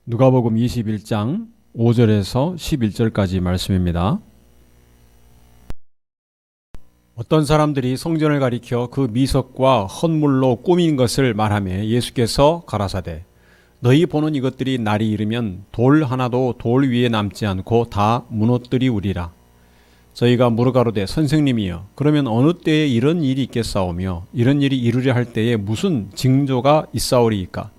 누가복음 21장 5절에서 11절까지 말씀입니다. 어떤 사람들이 성전을 가리켜 그 미석과 헌물로 꾸민 것을 말하며 예수께서 가라사대 너희 보는 이것들이 날이 이르면 돌 하나도 돌 위에 남지 않고 다 무너뜨리우리라. 저희가 물어가로되 선생님이여 그러면 어느 때에 이런 일이 있겠사오며 이런 일이 이루려 할 때에 무슨 징조가 있사오리이까.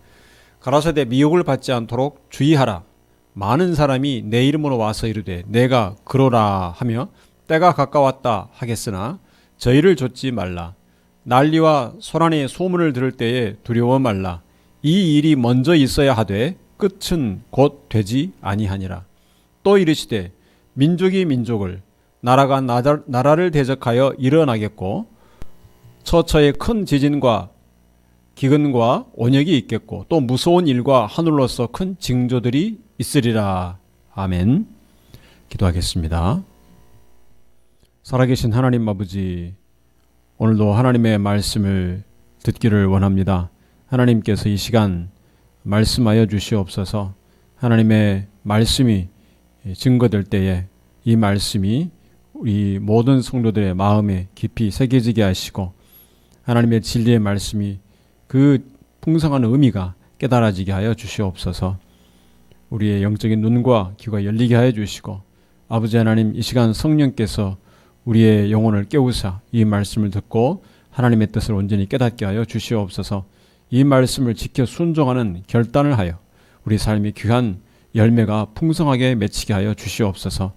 가라사대 미혹을 받지 않도록 주의하라. 많은 사람이 내 이름으로 와서 이르되 내가 그러라 하며 때가 가까웠다 하겠으나 저희를 좇지 말라. 난리와 소란의 소문을 들을 때에 두려워 말라. 이 일이 먼저 있어야 하되 끝은 곧 되지 아니하니라. 또 이르시되 민족이 민족을 나라가 나라를 대적하여 일어나겠고 처처에 큰 지진과 기근과 온역이 있겠고 또 무서운 일과 하늘로서 큰 징조들이 있으리라. 아멘. 기도하겠습니다. 살아계신 하나님 아버지, 오늘도 하나님의 말씀을 듣기를 원합니다. 하나님께서 이 시간 말씀하여 주시옵소서. 하나님의 말씀이 증거될 때에 이 말씀이 우리 모든 성도들의 마음에 깊이 새겨지게 하시고 하나님의 진리의 말씀이 그 풍성한 의미가 깨달아지게 하여 주시옵소서. 우리의 영적인 눈과 귀가 열리게 하여 주시고 아버지 하나님, 이 시간 성령께서 우리의 영혼을 깨우사 이 말씀을 듣고 하나님의 뜻을 온전히 깨닫게 하여 주시옵소서. 이 말씀을 지켜 순종하는 결단을 하여 우리 삶이 귀한 열매가 풍성하게 맺히게 하여 주시옵소서.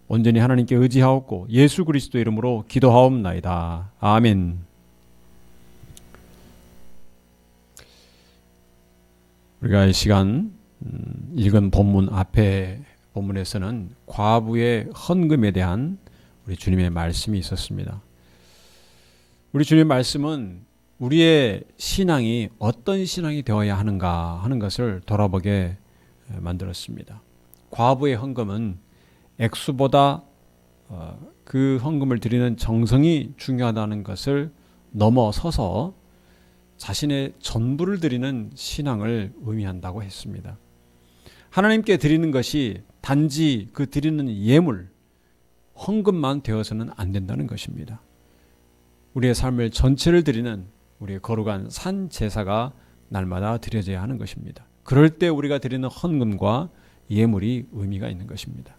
온전히 하나님께 의지하옵고 예수 그리스도 이름으로 기도하옵나이다. 아멘. 우리가 이 시간 읽은 본문 앞에 본문에서는 과부의 헌금에 대한 우리 주님의 말씀이 있었습니다. 우리 주님의 말씀은 우리의 신앙이 어떤 신앙이 되어야 하는가 하는 것을 돌아보게 만들었습니다. 과부의 헌금은 액수보다 그 헌금을 드리는 정성이 중요하다는 것을 넘어서서 자신의 전부를 드리는 신앙을 의미한다고 했습니다. 하나님께 드리는 것이 단지 그 드리는 예물, 헌금만 되어서는 안 된다는 것입니다. 우리의 삶을 전체를 드리는 우리의 거룩한 산 제사가 날마다 드려져야 하는 것입니다. 그럴 때 우리가 드리는 헌금과 예물이 의미가 있는 것입니다.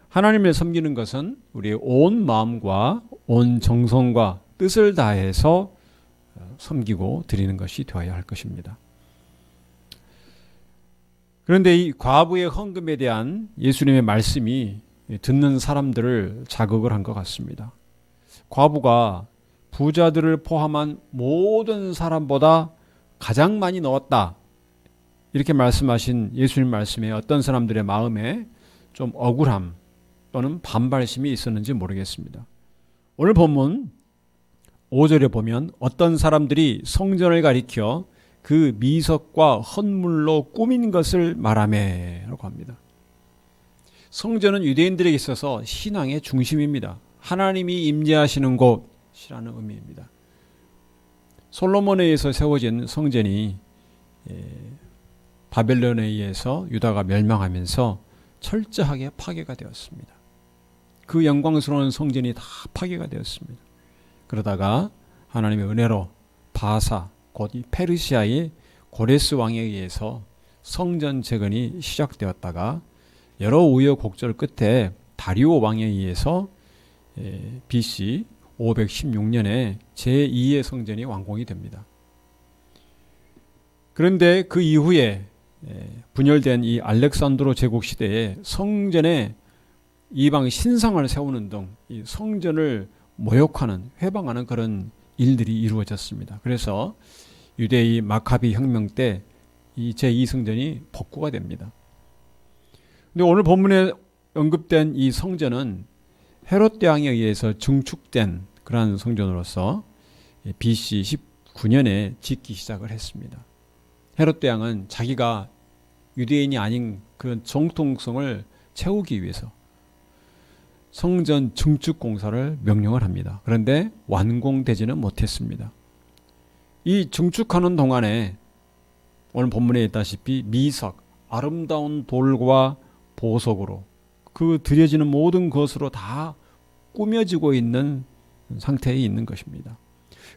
하나님을 섬기는 것은 우리의 온 마음과 온 정성과 뜻을 다해서 섬기고 드리는 것이 되어야 할 것입니다. 그런데 이 과부의 헌금에 대한 예수님의 말씀이 듣는 사람들을 자극을 한 것 같습니다. 과부가 부자들을 포함한 모든 사람보다 가장 많이 넣었다, 이렇게 말씀하신 예수님 말씀에 어떤 사람들의 마음에 좀 억울함 또는 반발심이 있었는지 모르겠습니다. 오늘 본문 5절에 보면 어떤 사람들이 성전을 가리켜 그 미석과 헌물로 꾸민 것을 말하매 라고 합니다. 성전은 유대인들에게 있어서 신앙의 중심입니다. 하나님이 임재하시는 곳이라는 의미입니다. 솔로몬에 의해서 세워진 성전이 바벨론에 의해서 유다가 멸망하면서 철저하게 파괴가 되었습니다. 그 영광스러운 성전이 다 파괴가 되었습니다. 그러다가 하나님의 은혜로 바사, 곧 이 페르시아의 고레스 왕에 의해서 성전 재건이 시작되었다가 여러 우여곡절 끝에 다리오 왕에 의해서 BC 516년에 제2의 성전이 완공이 됩니다. 그런데 그 이후에 분열된 이 알렉산드로 제국 시대에 성전에 이방 신상을 세우는 등 이 성전을 모욕하는, 회방하는 그런 일들이 이루어졌습니다. 그래서 유대의 마카비 혁명 때 이 제2성전이 복구가 됩니다. 근데 오늘 본문에 언급된 이 성전은 헤롯 대왕에 의해서 증축된 그러한 성전으로서 BC 19년에 짓기 시작을 했습니다. 헤롯 대왕은 자기가 유대인이 아닌 그런 정통성을 채우기 위해서 성전 증축 공사를 명령을 합니다. 그런데 완공되지는 못했습니다. 이 증축하는 동안에 오늘 본문에 있다시피 미석, 아름다운 돌과 보석으로 그 드려지는 모든 것으로 다 꾸며지고 있는 상태에 있는 것입니다.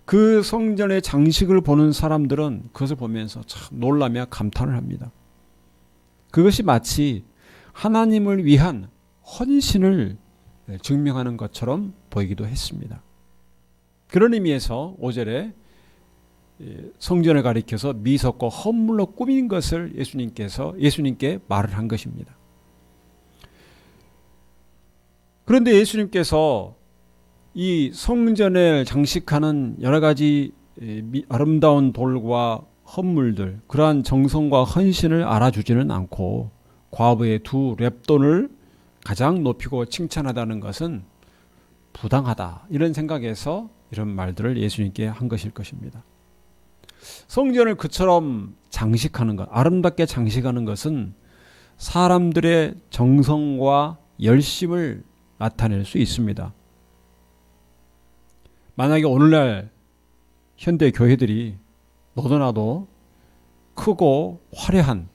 그 성전의 장식을 보는 사람들은 그것을 보면서 참 놀라며 감탄을 합니다. 그것이 마치 하나님을 위한 헌신을 증명하는 것처럼 보이기도 했습니다. 그런 의미에서 5절에 성전을 가리켜서 미석과 헌물로 꾸민 것을 예수님께 말을 한 것입니다. 그런데 예수님께서 이 성전을 장식하는 여러 가지 아름다운 돌과 헌물들, 그러한 정성과 헌신을 알아주지는 않고 과부의 두 렙돈을 가장 높이고 칭찬하다는 것은 부당하다, 이런 생각에서 이런 말들을 예수님께 한 것일 것입니다. 성전을 그처럼 장식하는 것, 아름답게 장식하는 것은 사람들의 정성과 열심을 나타낼 수 있습니다. 만약에 오늘날 현대 교회들이 너도나도 크고 화려한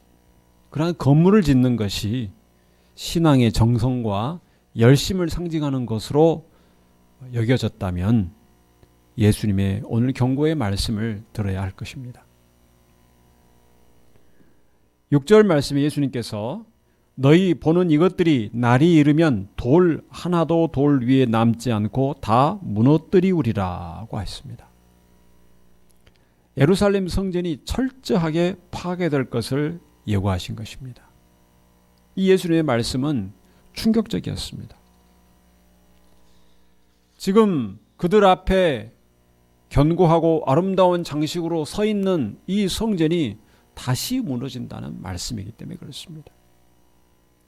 그런 건물을 짓는 것이 신앙의 정성과 열심을 상징하는 것으로 여겨졌다면 예수님의 오늘 경고의 말씀을 들어야 할 것입니다. 6절 말씀에 예수님께서 너희 보는 이것들이 날이 이르면 돌 하나도 돌 위에 남지 않고 다 무너뜨리우리라고 했습니다. 예루살렘 성전이 철저하게 파괴될 것을 예고하신 것입니다. 이 예수님의 말씀은 충격적이었습니다. 지금 그들 앞에 견고하고 아름다운 장식으로 서 있는 이 성전이 다시 무너진다는 말씀이기 때문에 그렇습니다.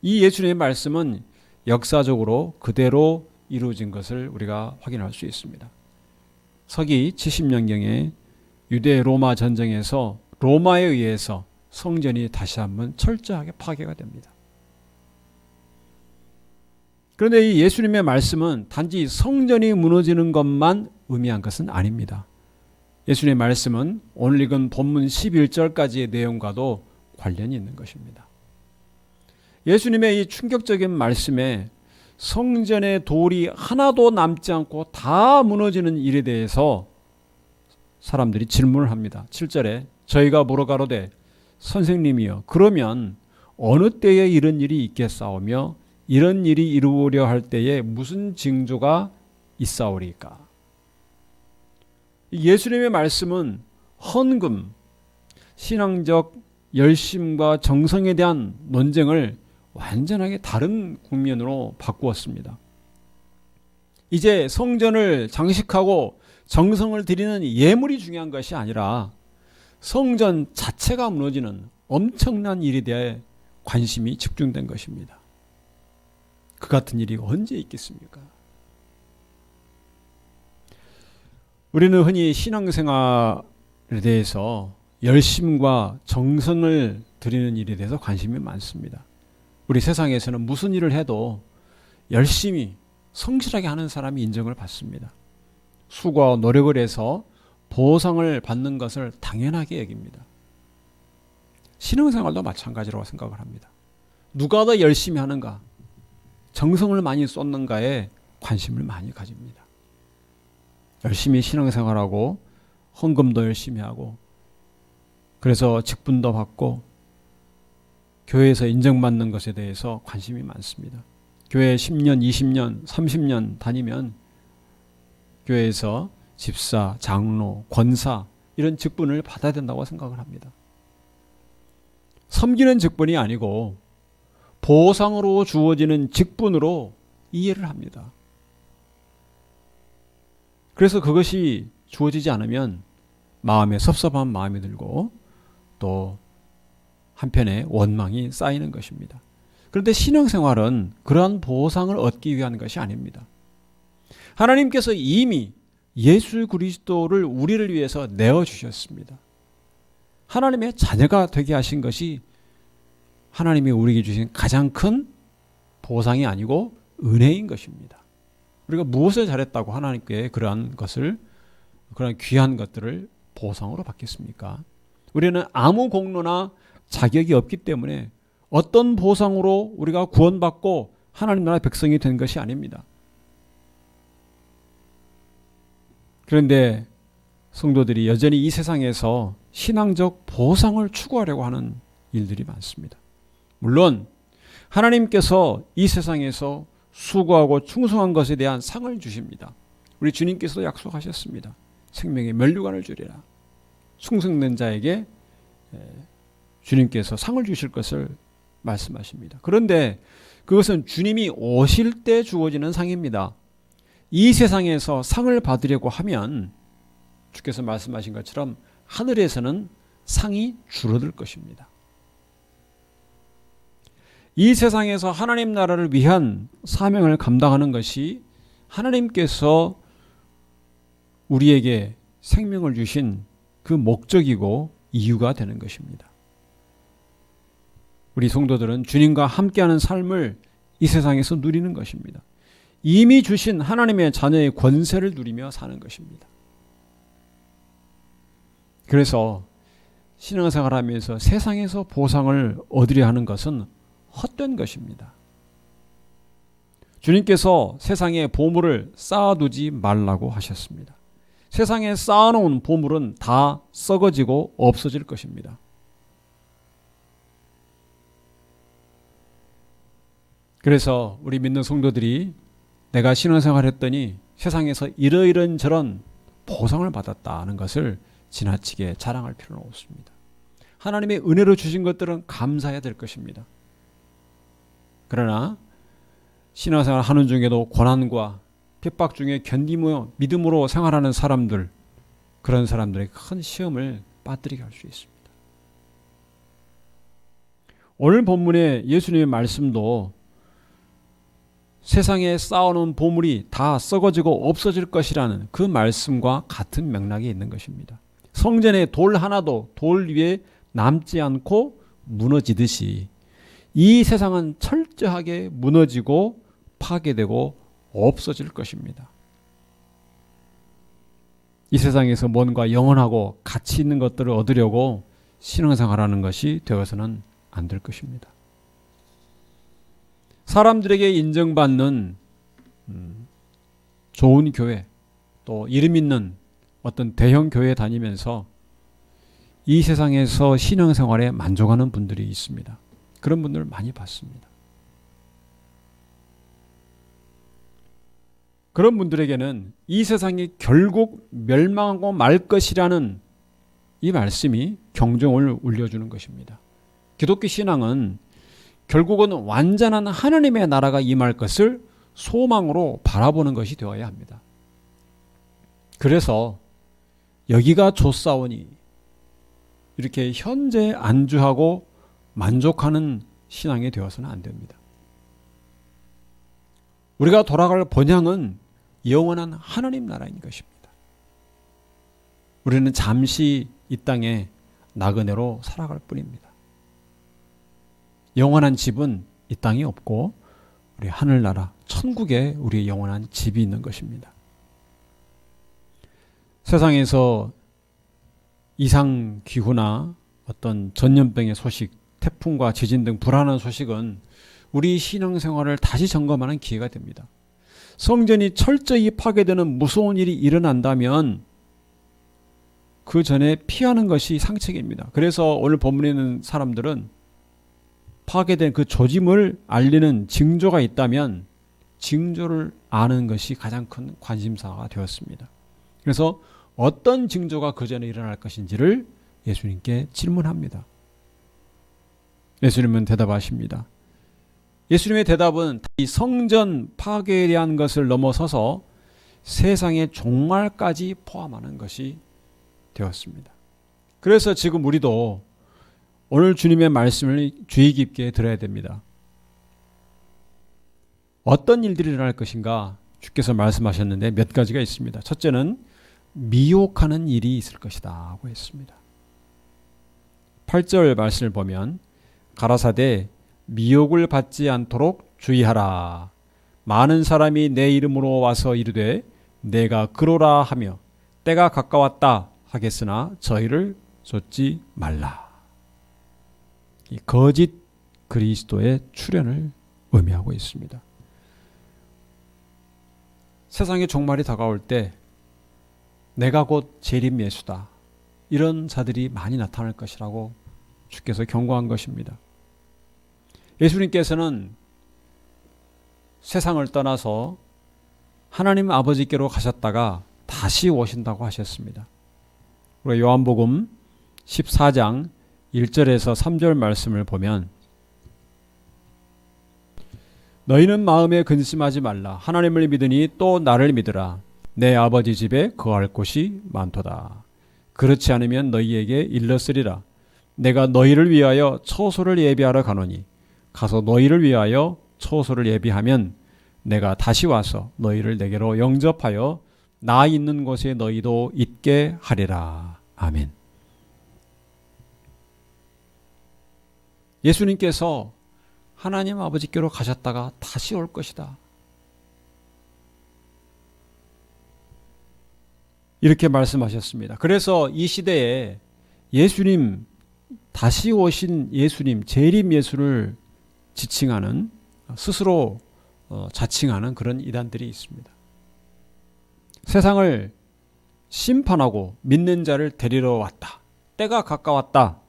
이 예수님의 말씀은 역사적으로 그대로 이루어진 것을 우리가 확인할 수 있습니다. 서기 70년경에 유대 로마 전쟁에서 로마에 의해서 성전이 다시 한번 철저하게 파괴가 됩니다. 그런데 이 예수님의 말씀은 단지 성전이 무너지는 것만 의미한 것은 아닙니다. 예수님의 말씀은 오늘 읽은 본문 11절까지의 내용과도 관련이 있는 것입니다. 예수님의 이 충격적인 말씀에 성전의 돌이 하나도 남지 않고 다 무너지는 일에 대해서 사람들이 질문을 합니다. 7절에 저희가 물어가로되 선생님이여 그러면 어느 때에 이런 일이 있겠사오며 이런 일이 이루어려 할 때에 무슨 징조가 있사오리까? 예수님의 말씀은 헌금, 신앙적 열심과 정성에 대한 논쟁을 완전하게 다른 국면으로 바꾸었습니다. 이제 성전을 장식하고 정성을 들이는 예물이 중요한 것이 아니라 성전 자체가 무너지는 엄청난 일에 대해 관심이 집중된 것입니다. 그 같은 일이 언제 있겠습니까? 우리는 흔히 신앙생활에 대해서 열심과 정성을 들이는 일에 대해서 관심이 많습니다. 우리 세상에서는 무슨 일을 해도 열심히 성실하게 하는 사람이 인정을 받습니다. 수고와 노력을 해서 보상을 받는 것을 당연하게 여깁니다. 신앙생활도 마찬가지라고 생각을 합니다. 누가 더 열심히 하는가, 정성을 많이 쏟는가에 관심을 많이 가집니다. 열심히 신앙생활하고 헌금도 열심히 하고 그래서 직분도 받고 교회에서 인정받는 것에 대해서 관심이 많습니다. 교회 10년, 20년, 30년 다니면 교회에서 집사, 장로, 권사 이런 직분을 받아야 된다고 생각을 합니다. 섬기는 직분이 아니고 보상으로 주어지는 직분으로 이해를 합니다. 그래서 그것이 주어지지 않으면 마음에 섭섭한 마음이 들고 또 한편에 원망이 쌓이는 것입니다. 그런데 신앙생활은 그러한 보상을 얻기 위한 것이 아닙니다. 하나님께서 이미 예수 그리스도를 우리를 위해서 내어주셨습니다. 하나님의 자녀가 되게 하신 것이 하나님이 우리에게 주신 가장 큰 보상이 아니고 은혜인 것입니다. 우리가 무엇을 잘했다고 하나님께 그러한 귀한 것들을 보상으로 받겠습니까? 우리는 아무 공로나 자격이 없기 때문에 어떤 보상으로 우리가 구원받고 하나님 나라의 백성이 된 것이 아닙니다. 그런데 성도들이 여전히 이 세상에서 신앙적 보상을 추구하려고 하는 일들이 많습니다. 물론 하나님께서 이 세상에서 수고하고 충성한 것에 대한 상을 주십니다. 우리 주님께서도 약속하셨습니다. 생명의 면류관을 주리라. 충성된 자에게 주님께서 상을 주실 것을 말씀하십니다. 그런데 그것은 주님이 오실 때 주어지는 상입니다. 이 세상에서 상을 받으려고 하면 주께서 말씀하신 것처럼 하늘에서는 상이 줄어들 것입니다. 이 세상에서 하나님 나라를 위한 사명을 감당하는 것이 하나님께서 우리에게 생명을 주신 그 목적이고 이유가 되는 것입니다. 우리 성도들은 주님과 함께하는 삶을 이 세상에서 누리는 것입니다. 이미 주신 하나님의 자녀의 권세를 누리며 사는 것입니다. 그래서 신앙생활하면서 세상에서 보상을 얻으려 하는 것은 헛된 것입니다. 주님께서 세상에 보물을 쌓아두지 말라고 하셨습니다. 세상에 쌓아놓은 보물은 다 썩어지고 없어질 것입니다. 그래서 우리 믿는 성도들이 내가 신앙생활했더니 세상에서 이러이런 저런 보상을 받았다는 것을 지나치게 자랑할 필요는 없습니다. 하나님의 은혜로 주신 것들은 감사해야 될 것입니다. 그러나 신앙생활 하는 중에도 고난과 핍박 중에 견디며 믿음으로 생활하는 사람들, 그런 사람들의 큰 시험을 빠뜨리게 할 수 있습니다. 오늘 본문의 예수님의 말씀도 세상에 쌓아놓은 보물이 다 썩어지고 없어질 것이라는 그 말씀과 같은 맥락이 있는 것입니다. 성전에 돌 하나도 돌 위에 남지 않고 무너지듯이 이 세상은 철저하게 무너지고 파괴되고 없어질 것입니다. 이 세상에서 뭔가 영원하고 가치 있는 것들을 얻으려고 신앙생활하는 것이 되어서는 안 될 것입니다. 사람들에게 인정받는 좋은 교회, 또 이름 있는 어떤 대형 교회에 다니면서 이 세상에서 신앙생활에 만족하는 분들이 있습니다. 그런 분들을 많이 봤습니다. 그런 분들에게는 이 세상이 결국 멸망하고 말 것이라는 이 말씀이 경종을 울려주는 것입니다. 기독교 신앙은 결국은 완전한 하나님의 나라가 임할 것을 소망으로 바라보는 것이 되어야 합니다. 그래서 여기가 좋사오니 이렇게 현재 안주하고 만족하는 신앙이 되어서는 안 됩니다. 우리가 돌아갈 본향은 영원한 하나님 나라인 것입니다. 우리는 잠시 이 땅에 나그네로 살아갈 뿐입니다. 영원한 집은 이 땅에 없고 우리 하늘나라 천국에 우리의 영원한 집이 있는 것입니다. 세상에서 이상기후나 어떤 전염병의 소식, 태풍과 지진 등 불안한 소식은 우리 신앙생활을 다시 점검하는 기회가 됩니다. 성전이 철저히 파괴되는 무서운 일이 일어난다면 그 전에 피하는 것이 상책입니다. 그래서 오늘 본문에 있는 사람들은 파괴된 그 조짐을 알리는 징조가 있다면 징조를 아는 것이 가장 큰 관심사가 되었습니다. 그래서 어떤 징조가 그 전에 일어날 것인지를 예수님께 질문합니다. 예수님은 대답하십니다. 예수님의 대답은 이 성전 파괴에 대한 것을 넘어서서 세상의 종말까지 포함하는 것이 되었습니다. 그래서 지금 우리도 오늘 주님의 말씀을 주의 깊게 들어야 됩니다. 어떤 일들이 일어날 것인가 주께서 말씀하셨는데 몇 가지가 있습니다. 첫째는 미혹하는 일이 있을 것이다 하고 했습니다. 8절 말씀을 보면 가라사대 미혹을 받지 않도록 주의하라. 많은 사람이 내 이름으로 와서 이르되 내가 그로라 하며 때가 가까웠다 하겠으나 저희를 좇지 말라. 이 거짓 그리스도의 출현을 의미하고 있습니다. 세상의 종말이 다가올 때 내가 곧 재림 예수다, 이런 자들이 많이 나타날 것이라고 주께서 경고한 것입니다. 예수님께서는 세상을 떠나서 하나님 아버지께로 가셨다가 다시 오신다고 하셨습니다. 우리 요한복음 14장 1절에서 3절 말씀을 보면, 너희는 마음에 근심하지 말라. 하나님을 믿으니 또 나를 믿으라. 내 아버지 집에 거할 곳이 많도다. 그렇지 않으면 너희에게 일렀으리라. 내가 너희를 위하여 처소를 예비하러 가노니 가서 너희를 위하여 처소를 예비하면 내가 다시 와서 너희를 내게로 영접하여 나 있는 곳에 너희도 있게 하리라. 아멘. 예수님께서 하나님 아버지께로 가셨다가 다시 올 것이다, 이렇게 말씀하셨습니다. 그래서 이 시대에 예수님, 다시 오신 예수님, 재림 예수를 지칭하는, 스스로 자칭하는 그런 이단들이 있습니다. 세상을 심판하고 믿는 자를 데리러 왔다, 때가 가까웠다,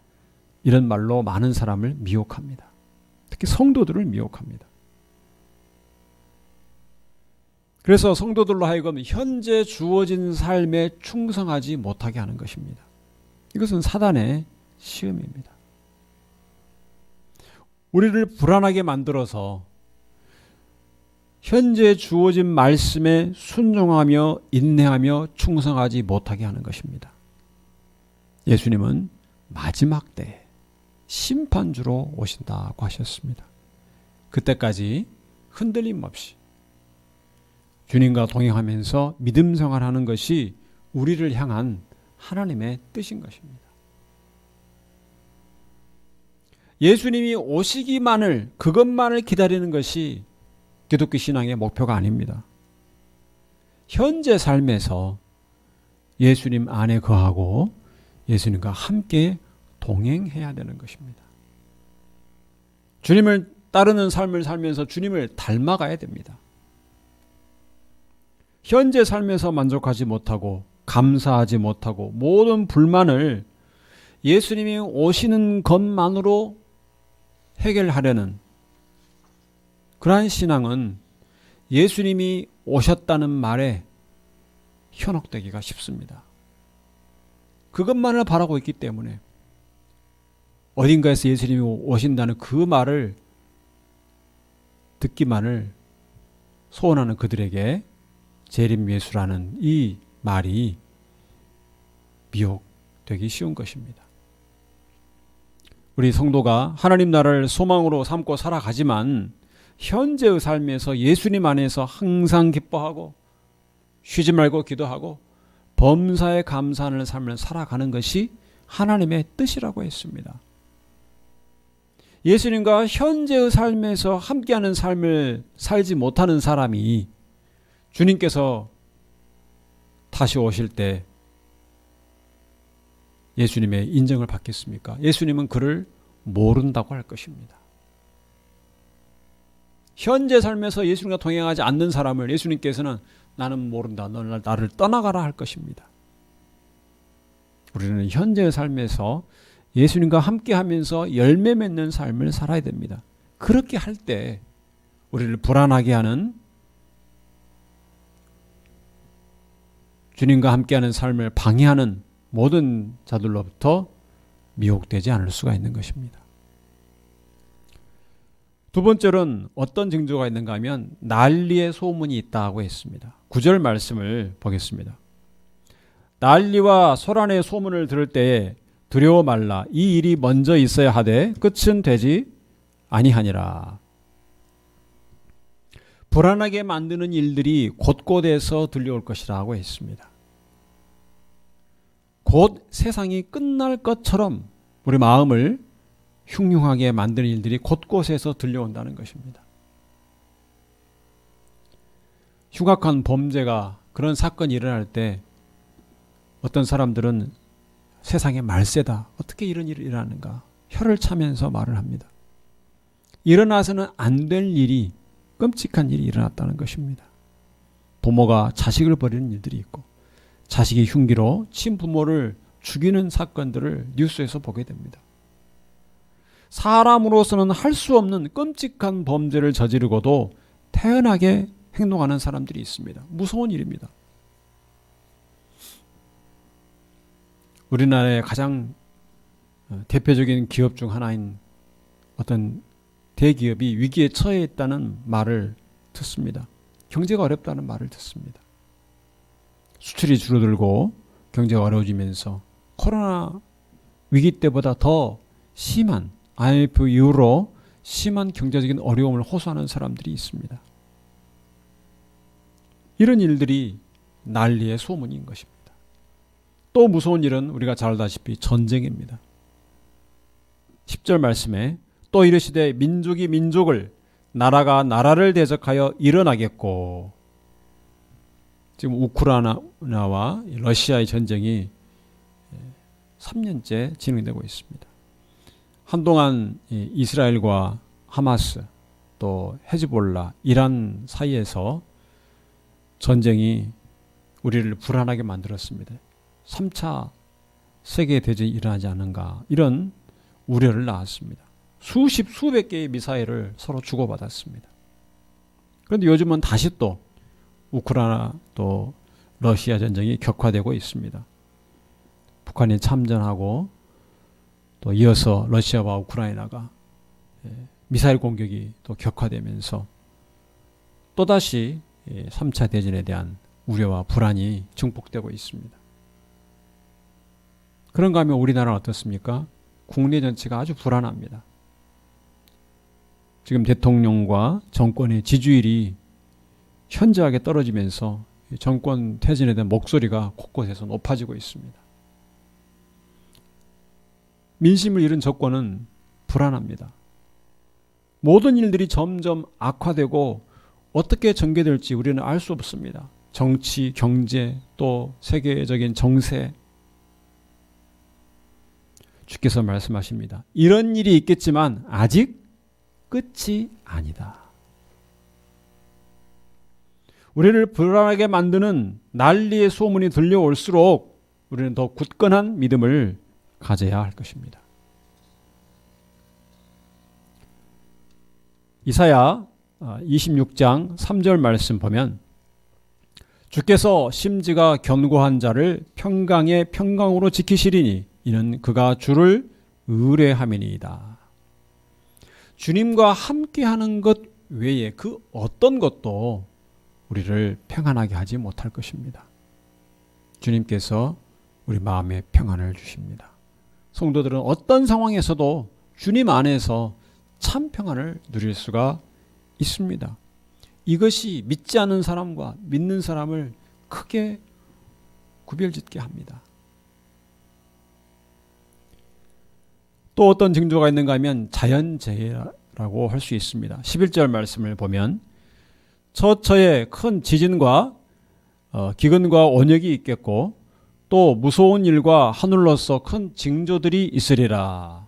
이런 말로 많은 사람을 미혹합니다. 특히 성도들을 미혹합니다. 그래서 성도들로 하여금 현재 주어진 삶에 충성하지 못하게 하는 것입니다. 이것은 사단의 시험입니다. 우리를 불안하게 만들어서 현재 주어진 말씀에 순종하며 인내하며 충성하지 못하게 하는 것입니다. 예수님은 마지막 때에 심판주로 오신다고 하셨습니다. 그때까지 흔들림 없이 주님과 동행하면서 믿음 생활하는 것이 우리를 향한 하나님의 뜻인 것입니다. 예수님이 오시기만을, 그것만을 기다리는 것이 기독교 신앙의 목표가 아닙니다. 현재 삶에서 예수님 안에 거하고 예수님과 함께 동행해야 되는 것입니다. 주님을 따르는 삶을 살면서 주님을 닮아가야 됩니다. 현재 삶에서 만족하지 못하고 감사하지 못하고 모든 불만을 예수님이 오시는 것만으로 해결하려는 그러한 신앙은 예수님이 오셨다는 말에 현혹되기가 쉽습니다. 그것만을 바라고 있기 때문에 어딘가에서 예수님이 오신다는 그 말을 듣기만을 소원하는 그들에게 재림 예수라는 이 말이 미혹되기 쉬운 것입니다. 우리 성도가 하나님 나라를 소망으로 삼고 살아가지만 현재의 삶에서 예수님 안에서 항상 기뻐하고 쉬지 말고 기도하고 범사에 감사하는 삶을 살아가는 것이 하나님의 뜻이라고 했습니다. 예수님과 현재의 삶에서 함께하는 삶을 살지 못하는 사람이 주님께서 다시 오실 때 예수님의 인정을 받겠습니까? 예수님은 그를 모른다고 할 것입니다. 현재 삶에서 예수님과 동행하지 않는 사람을 예수님께서는 나는 모른다, 너는 나를 떠나가라 할 것입니다. 우리는 현재의 삶에서 예수님과 함께하면서 열매 맺는 삶을 살아야 됩니다. 그렇게 할 때 우리를 불안하게 하는, 주님과 함께하는 삶을 방해하는 모든 자들로부터 미혹되지 않을 수가 있는 것입니다. 두 번째로는 어떤 징조가 있는가 하면 난리의 소문이 있다고 했습니다. 9절 말씀을 보겠습니다. 난리와 소란의 소문을 들을 때에 두려워 말라. 이 일이 먼저 있어야 하되 끝은 되지 아니하니라. 불안하게 만드는 일들이 곳곳에서 들려올 것이라고 했습니다. 곧 세상이 끝날 것처럼 우리 마음을 흉흉하게 만드는 일들이 곳곳에서 들려온다는 것입니다. 흉악한 범죄가, 그런 사건이 일어날 때 어떤 사람들은 세상에 말세다, 어떻게 이런 일이 일어나는가 혀를 차면서 말을 합니다. 일어나서는 안 될 일이, 끔찍한 일이 일어났다는 것입니다. 부모가 자식을 버리는 일들이 있고 자식이 흉기로 친부모를 죽이는 사건들을 뉴스에서 보게 됩니다. 사람으로서는 할 수 없는 끔찍한 범죄를 저지르고도 태연하게 행동하는 사람들이 있습니다. 무서운 일입니다. 우리나라의 가장 대표적인 기업 중 하나인 어떤 대기업이 위기에 처해 있다는 말을 듣습니다. 경제가 어렵다는 말을 듣습니다. 수출이 줄어들고 경제가 어려워지면서 코로나 위기 때보다 더 심한 IMF 이후로 심한 경제적인 어려움을 호소하는 사람들이 있습니다. 이런 일들이 난리의 소문인 것입니다. 또 무서운 일은 우리가 잘 알다시피 전쟁입니다. 10절 말씀에 또 이르시되 민족이 민족을, 나라가 나라를 대적하여 일어나겠고, 지금 우크라이나와 러시아의 전쟁이 3년째 진행되고 있습니다. 한동안 이스라엘과 하마스 또 헤즈볼라, 이란 사이에서 전쟁이 우리를 불안하게 만들었습니다. 3차 세계대전이 일어나지 않은가, 이런 우려를 낳았습니다. 수십 수백 개의 미사일을 서로 주고받았습니다. 그런데 요즘은 다시 또 우크라이나 또 러시아 전쟁이 격화되고 있습니다. 북한이 참전하고 또 이어서 러시아와 우크라이나가 미사일 공격이 또 격화되면서 또다시 3차 대전에 대한 우려와 불안이 증폭되고 있습니다. 그런가 하면 우리나라는 어떻습니까? 국내 전체가 아주 불안합니다. 지금 대통령과 정권의 지지율이 현저하게 떨어지면서 정권 퇴진에 대한 목소리가 곳곳에서 높아지고 있습니다. 민심을 잃은 정권은 불안합니다. 모든 일들이 점점 악화되고 어떻게 전개될지 우리는 알 수 없습니다. 정치, 경제, 또 세계적인 정세. 주께서 말씀하십니다. 이런 일이 있겠지만 아직 끝이 아니다. 우리를 불안하게 만드는 난리의 소문이 들려올수록 우리는 더 굳건한 믿음을 가져야 할 것입니다. 이사야 26장 3절 말씀 보면 주께서 심지가 견고한 자를 평강의 평강으로 지키시리니 이는 그가 주를 의뢰함이니이다. 주님과 함께하는 것 외에 그 어떤 것도 우리를 평안하게 하지 못할 것입니다. 주님께서 우리 마음에 평안을 주십니다. 성도들은 어떤 상황에서도 주님 안에서 참 평안을 누릴 수가 있습니다. 이것이 믿지 않는 사람과 믿는 사람을 크게 구별짓게 합니다. 또 어떤 징조가 있는가 하면 자연재해라고 할 수 있습니다. 11절 말씀을 보면 처처에 큰 지진과 기근과 원역이 있겠고 또 무서운 일과 하늘로서 큰 징조들이 있으리라.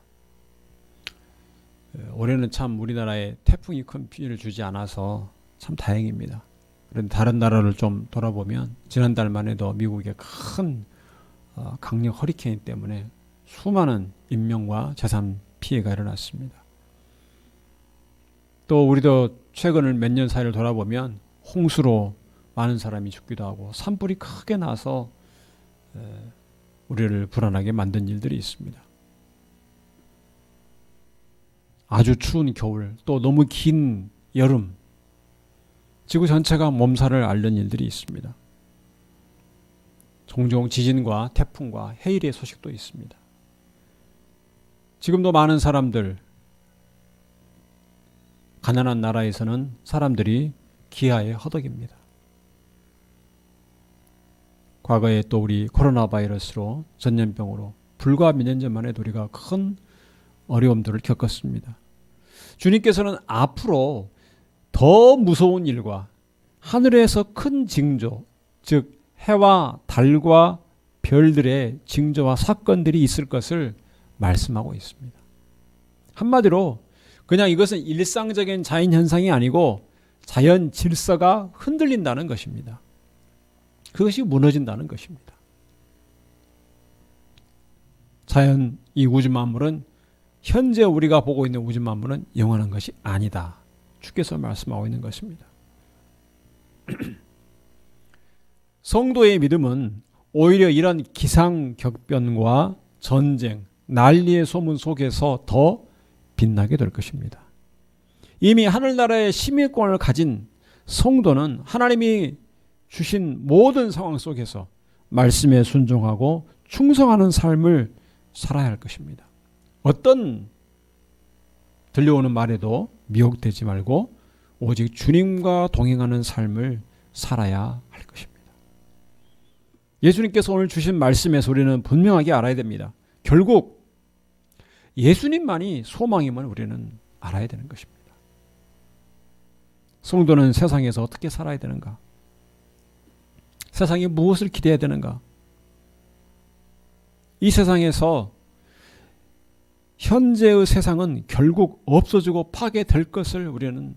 올해는 참 우리나라에 태풍이 큰 피해를 주지 않아서 참 다행입니다. 그런데 다른 나라를 좀 돌아보면 지난달만 해도 미국의 큰 강력 허리케인 때문에 수많은 인명과 재산 피해가 일어났습니다. 또 우리도 최근을 몇 년 사이를 돌아보면 홍수로 많은 사람이 죽기도 하고 산불이 크게 나서 우리를 불안하게 만든 일들이 있습니다. 아주 추운 겨울, 또 너무 긴 여름, 지구 전체가 몸살을 앓는 일들이 있습니다. 종종 지진과 태풍과 해일의 소식도 있습니다. 지금도 많은 사람들, 가난한 나라에서는 사람들이 기아에 허덕입니다. 과거에 또 우리 코로나 바이러스로 전염병으로 불과 몇 년 전만 해도 우리가 큰 어려움들을 겪었습니다. 주님께서는 앞으로 더 무서운 일과 하늘에서 큰 징조, 즉 해와 달과 별들의 징조와 사건들이 있을 것을 말씀하고 있습니다. 한마디로 그냥 이것은 일상적인 자연 현상이 아니고 자연 질서가 흔들린다는 것입니다. 그것이 무너진다는 것입니다. 자연, 이 우주 만물은 현재 우리가 보고 있는 우주 만물은 영원한 것이 아니다. 주께서 말씀하고 있는 것입니다. 성도의 믿음은 오히려 이런 기상격변과 전쟁, 난리의 소문 속에서 더 빛나게 될 것입니다. 이미 하늘나라의 시민권을 가진 성도는 하나님이 주신 모든 상황 속에서 말씀에 순종하고 충성하는 삶을 살아야 할 것입니다. 어떤 들려오는 말에도 미혹되지 말고 오직 주님과 동행하는 삶을 살아야 할 것입니다. 예수님께서 오늘 주신 말씀에서 우리는 분명하게 알아야 됩니다. 결국 예수님만이 소망임을 우리는 알아야 되는 것입니다. 성도는 세상에서 어떻게 살아야 되는가? 세상에 무엇을 기대해야 되는가? 이 세상에서 현재의 세상은 결국 없어지고 파괴될 것을 우리는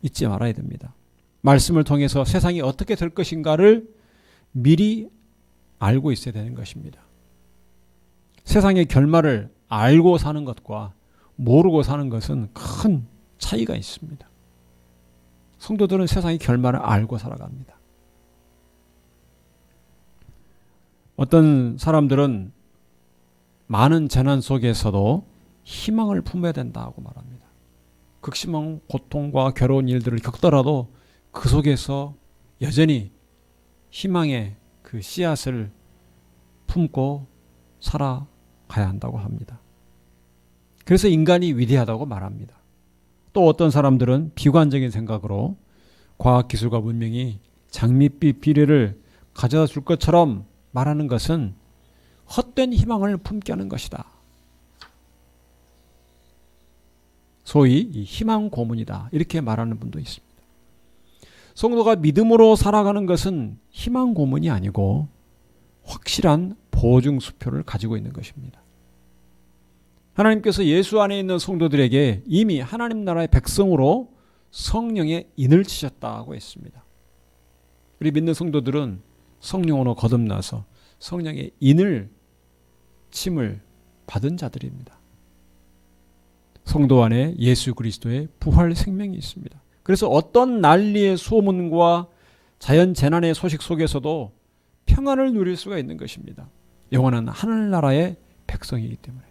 잊지 말아야 됩니다. 말씀을 통해서 세상이 어떻게 될 것인가를 미리 알고 있어야 되는 것입니다. 세상의 결말을 알고 사는 것과 모르고 사는 것은 큰 차이가 있습니다. 성도들은 세상의 결말을 알고 살아갑니다. 어떤 사람들은 많은 재난 속에서도 희망을 품어야 된다고 말합니다. 극심한 고통과 괴로운 일들을 겪더라도 그 속에서 여전히 희망의 그 씨앗을 품고 살아가야 한다고 합니다. 그래서 인간이 위대하다고 말합니다. 또 어떤 사람들은 비관적인 생각으로 과학기술과 문명이 장밋빛 비례를 가져다 줄 것처럼 말하는 것은 헛된 희망을 품게 하는 것이다. 소위 이 희망 고문이다. 이렇게 말하는 분도 있습니다. 성도가 믿음으로 살아가는 것은 희망 고문이 아니고 확실한 보증 수표를 가지고 있는 것입니다. 하나님께서 예수 안에 있는 성도들에게 이미 하나님 나라의 백성으로 성령의 인을 치셨다고 했습니다. 우리 믿는 성도들은 성령으로 거듭나서 성령의 인을 침을 받은 자들입니다. 성도 안에 예수 그리스도의 부활 생명이 있습니다. 그래서 어떤 난리의 소문과 자연 재난의 소식 속에서도 평안을 누릴 수가 있는 것입니다. 영원한 하늘나라의 백성이기 때문에.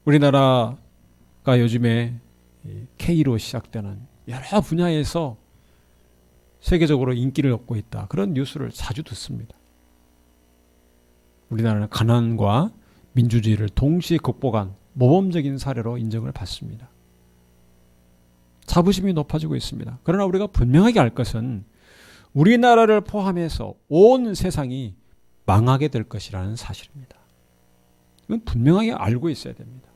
우리나라가 요즘에 K로 시작되는 여러 분야에서 세계적으로 인기를 얻고 있다. 그런 뉴스를 자주 듣습니다. 우리나라는 가난과 민주주의를 동시에 극복한 모범적인 사례로 인정을 받습니다. 자부심이 높아지고 있습니다. 그러나 우리가 분명하게 알 것은 우리나라를 포함해서 온 세상이 망하게 될 것이라는 사실입니다. 이건 분명하게 알고 있어야 됩니다.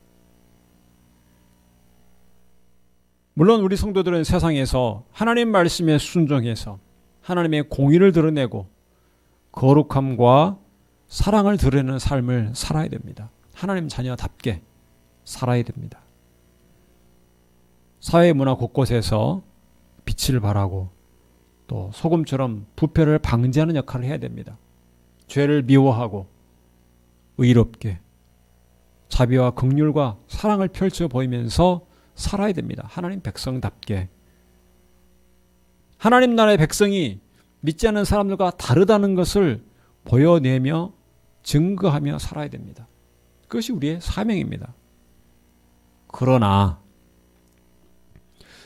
물론 우리 성도들은 세상에서 하나님 말씀에 순종해서 하나님의 공의를 드러내고 거룩함과 사랑을 드러내는 삶을 살아야 됩니다. 하나님 자녀답게 살아야 됩니다. 사회 문화 곳곳에서 빛을 발하고 또 소금처럼 부패를 방지하는 역할을 해야 됩니다. 죄를 미워하고 의롭게 자비와 긍휼과 사랑을 펼쳐 보이면서 살아야 됩니다. 하나님 백성답게. 하나님 나라의 백성이 믿지 않는 사람들과 다르다는 것을 보여내며 증거하며 살아야 됩니다. 그것이 우리의 사명입니다. 그러나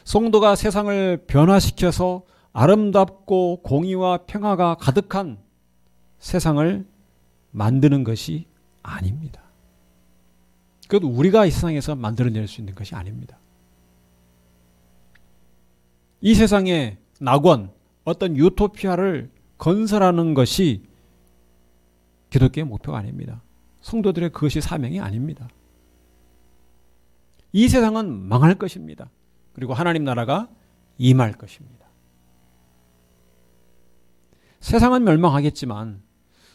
성도가 세상을 변화시켜서 아름답고 공의와 평화가 가득한 세상을 만드는 것이 아닙니다. 그것도 우리가 이 세상에서 만들어낼 수 있는 것이 아닙니다. 이 세상의 낙원, 어떤 유토피아를 건설하는 것이 기독교의 목표가 아닙니다. 성도들의 그것이 사명이 아닙니다. 이 세상은 망할 것입니다. 그리고 하나님 나라가 임할 것입니다. 세상은 멸망하겠지만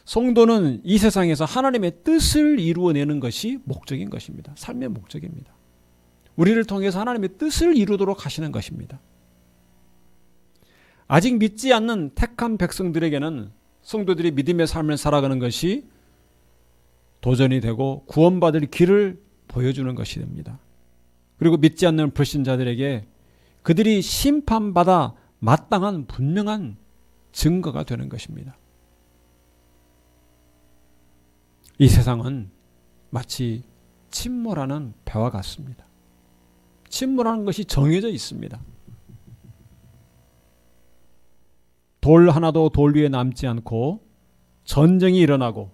성도는 이 세상에서 하나님의 뜻을 이루어내는 것이 목적인 것입니다. 삶의 목적입니다. 우리를 통해서 하나님의 뜻을 이루도록 하시는 것입니다. 아직 믿지 않는 택한 백성들에게는 성도들이 믿음의 삶을 살아가는 것이 도전이 되고 구원받을 길을 보여주는 것이 됩니다. 그리고 믿지 않는 불신자들에게 그들이 심판받아 마땅한 분명한 증거가 되는 것입니다. 이 세상은 마치 침몰하는 배와 같습니다. 침몰하는 것이 정해져 있습니다. 돌 하나도 돌 위에 남지 않고 전쟁이 일어나고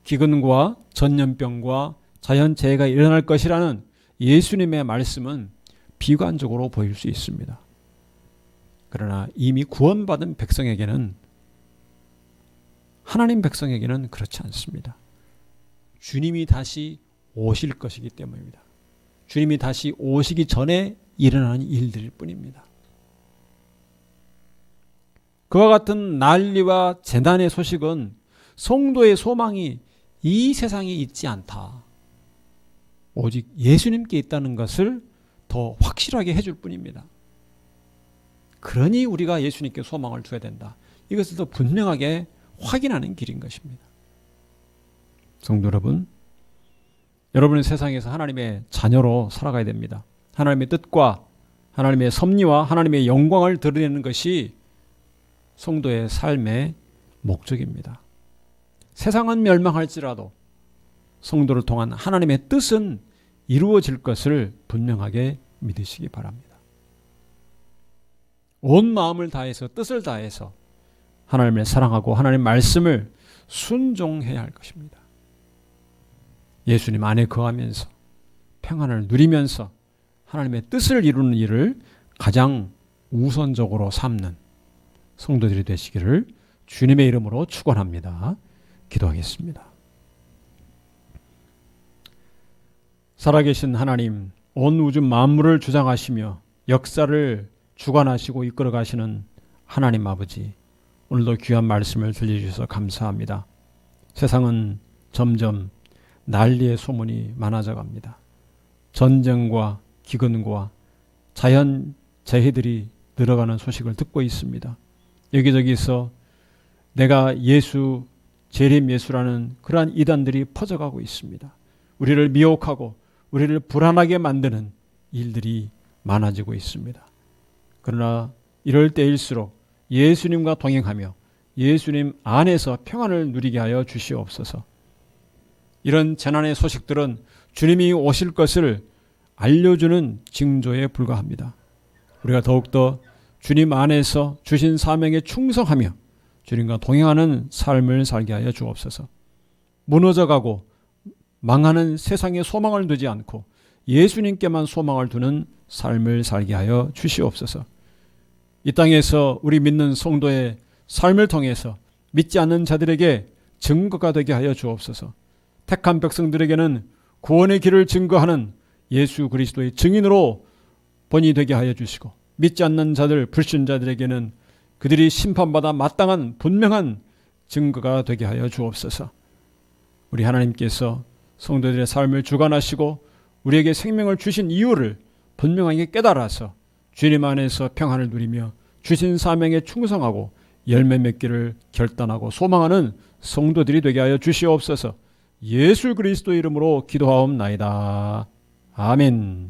기근과 전염병과 자연재해가 일어날 것이라는 예수님의 말씀은 비관적으로 보일 수 있습니다. 그러나 이미 구원받은 백성에게는, 하나님 백성에게는 그렇지 않습니다. 주님이 다시 오실 것이기 때문입니다. 주님이 다시 오시기 전에 일어나는 일들일 뿐입니다. 그와 같은 난리와 재난의 소식은 성도의 소망이 이 세상에 있지 않다, 오직 예수님께 있다는 것을 더 확실하게 해줄 뿐입니다. 그러니 우리가 예수님께 소망을 둬야 된다, 이것을 더 분명하게 확인하는 길인 것입니다. 성도 여러분, 여러분은 세상에서 하나님의 자녀로 살아가야 됩니다. 하나님의 뜻과 하나님의 섭리와 하나님의 영광을 드러내는 것이 성도의 삶의 목적입니다. 세상은 멸망할지라도 성도를 통한 하나님의 뜻은 이루어질 것을 분명하게 믿으시기 바랍니다. 온 마음을 다해서, 뜻을 다해서 하나님을 사랑하고 하나님 말씀을 순종해야 할 것입니다. 예수님 안에 거하면서 평안을 누리면서 하나님의 뜻을 이루는 일을 가장 우선적으로 삼는 성도들이 되시기를 주님의 이름으로 축원합니다. 기도하겠습니다. 살아계신 하나님, 온 우주 만물을 주장하시며 역사를 주관하시고 이끌어 가시는 하나님 아버지, 오늘도 귀한 말씀을 들려주셔서 감사합니다. 세상은 점점 난리의 소문이 많아져 갑니다. 전쟁과 기근과 자연 재해들이 늘어가는 소식을 듣고 있습니다. 여기저기서 내가 예수, 재림 예수라는 그러한 이단들이 퍼져가고 있습니다. 우리를 미혹하고 우리를 불안하게 만드는 일들이 많아지고 있습니다. 그러나 이럴 때일수록 예수님과 동행하며 예수님 안에서 평안을 누리게 하여 주시옵소서. 이런 재난의 소식들은 주님이 오실 것을 알려주는 징조에 불과합니다. 우리가 더욱더 주님 안에서 주신 사명에 충성하며 주님과 동행하는 삶을 살게 하여 주옵소서. 무너져가고 망하는 세상에 소망을 두지 않고 예수님께만 소망을 두는 삶을 살게 하여 주시옵소서. 이 땅에서 우리 믿는 성도의 삶을 통해서 믿지 않는 자들에게 증거가 되게 하여 주옵소서. 택한 백성들에게는 구원의 길을 증거하는 예수 그리스도의 증인으로 본이 되게 하여 주시고, 믿지 않는 자들, 불신자들에게는 그들이 심판받아 마땅한 분명한 증거가 되게 하여 주옵소서. 우리 하나님께서 성도들의 삶을 주관하시고 우리에게 생명을 주신 이유를 분명하게 깨달아서 주님 안에서 평안을 누리며 주신 사명에 충성하고 열매 맺기를 결단하고 소망하는 성도들이 되게 하여 주시옵소서. 예수 그리스도 이름으로 기도하옵나이다. 아멘.